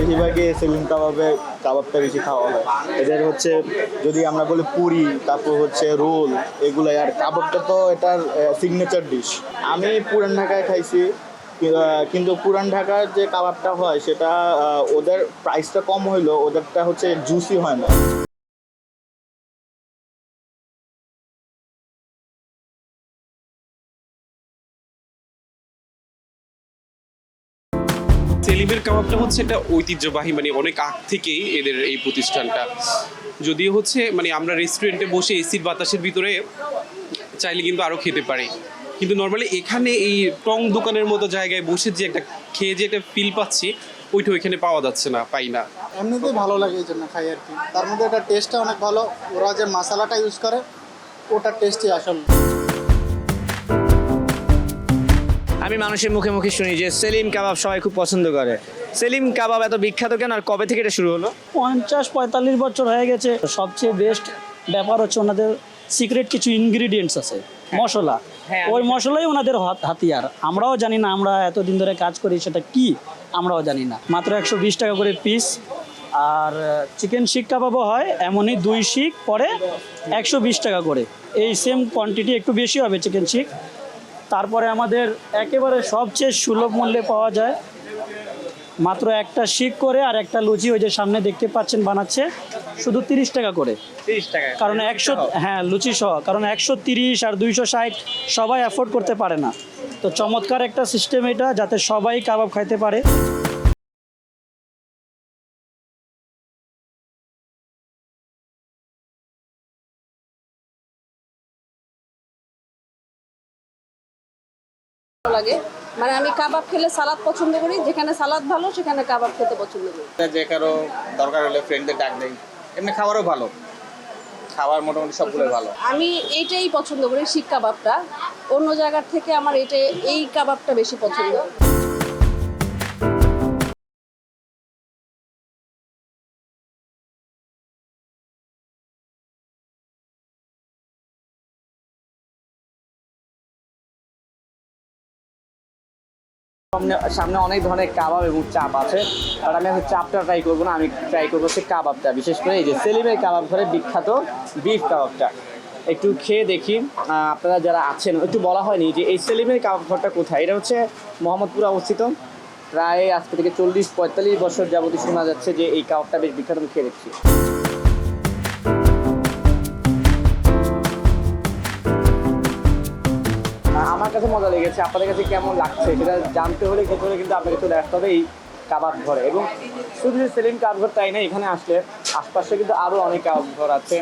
বেশিরভাগই সেলিম কাবাবটা বেশি খাওয়া হয়। এদের হচ্ছে যদি আমরা বলি পুরি, তারপর হচ্ছে রোল, এগুলো। আর কাবাবটা তো এটার সিগনেচার ডিশ। আমি পুরান ঢাকায় খাইছি, কিন্তু পুরান ঢাকার যে কাবাবটা হয় সেটা ওদের প্রাইসটা কম হইলেও ওদেরটা হচ্ছে জুসি হয় না। সেলিমের কাবাবটা হচ্ছে একটা ঐতিহ্যবাহী, মানে অনেক আগ থেকেই এদের এই প্রতিষ্ঠানটা। যদিও হচ্ছে মানে আমরা রেস্টুরেন্টে বসে এসির বাতাসের ভিতরে চাইলে কিন্তু আরও খেতে পারি, কিন্তু নর্মালি এখানে এই টং দোকানের মতো জায়গায় বসে যে একটা খেয়ে যে একটা ফিল পাচ্ছি, ওইটা ওইখানে পাওয়া যাচ্ছে না, পাই না। এমনিতেই ভালো লাগে এই জন্য খাই আর কি। তার মধ্যে এটা টেস্টটা অনেক ভালো, ওরা যে মশলাটা ইউজ করে ওটার টেস্টই আসল। আমি মানুষের মুখে মুখে শুনি যে সেলিম কাবাব সবাই খুব পছন্দ করে। সেলিম কাবাব এত বিখ্যাত কেন, আর কবে থেকে এটা শুরু হলো? 50-45 বছর হয়ে গেছে। সবচেয়ে বেস্ট ব্যাপার হচ্ছে ওনাদের সিক্রেট কিছু ইনগ্রিডিয়েন্টস আছে, মশলা। ওই মশলাই ওনাদের হাতিয়ার। আমরাও জানি না, আমরা এতদিন ধরে কাজ করি সেটা কি আমরাও জানি না। মাত্র 120 টাকা করে পিস। আর চিকেন শিক কাবাবও হয় এমনই, 2 শিক পরে 120 টাকা করে। এই সেম কোয়ান্টিটি, একটু বেশি হবে চিকেন শিক। তারপরে আমাদের একেবারে সবচেয়ে সুলভ মূল্যে পাওয়া যায় মাত্র একটা শিক করে, আর একটা লুচি ওই যে সামনে দেখতে পাচ্ছেন বানাচ্ছে, শুধু 30 টাকা করে। 30 টাকা কারণ 100, হ্যাঁ লুচি সহ, কারণ 130 আর 260 সবাই অ্যাফোর্ড করতে পারে না। তো চমৎকার একটা সিস্টেম এটা, যাতে সবাই কাবাব খাইতে পারে। লাগে, মানে আমি কাবাব খেলে সালাদ পছন্দ করি, যেখানে সালাদ ভালো সেখানে কাবাব খেতে পছন্দ করি। যে কারো দরকার হলে ফ্রেন্ডদের ডাক দেয়। এমনি খাবারও ভালো, খাবার মোটামুটি সবগুলোই ভালো। আমি এইটাই পছন্দ করি, শিক কাবাবটা। অন্য জায়গার থেকে আমার এই কাবাবটা বেশি পছন্দ। সামনে অনেক ধরনের কাবাব এবং চাপ আছে, আর আমি এখন চাপটা ট্রাই করবো না, আমি ট্রাই করবো হচ্ছে কাবাবটা। বিশেষ করে এই যে সেলিমের কাবাব ঘরে বিখ্যাত বিফ কাবাবটা একটু খেয়ে দেখি। আপনারা যারা আছেন একটু বলা হয়নি যে এই সেলিমের কাবাব ঘরটা কোথায়। এটা হচ্ছে মোহাম্মদপুরে অবস্থিত। প্রায় আজকে থেকে 40-45 বছর যাবতীয় শোনা যাচ্ছে যে এই কাবাবটা বেশ বিখ্যাত। আমি খেয়ে দেখছি। আমার কাছে মজা লেগেছে, আপনাদের কাছে কেমন লাগছে সেটা জানতে হলে ভিতরে কিন্তু আপনাকে চলে আসতে হবে এই কাবাব ঘরে। এবং শুধু যে সেলিম কাবাব ঘর তাই না, এখানে আসলে আশপাশে কিন্তু আরও অনেক কাবাব ঘর আছে।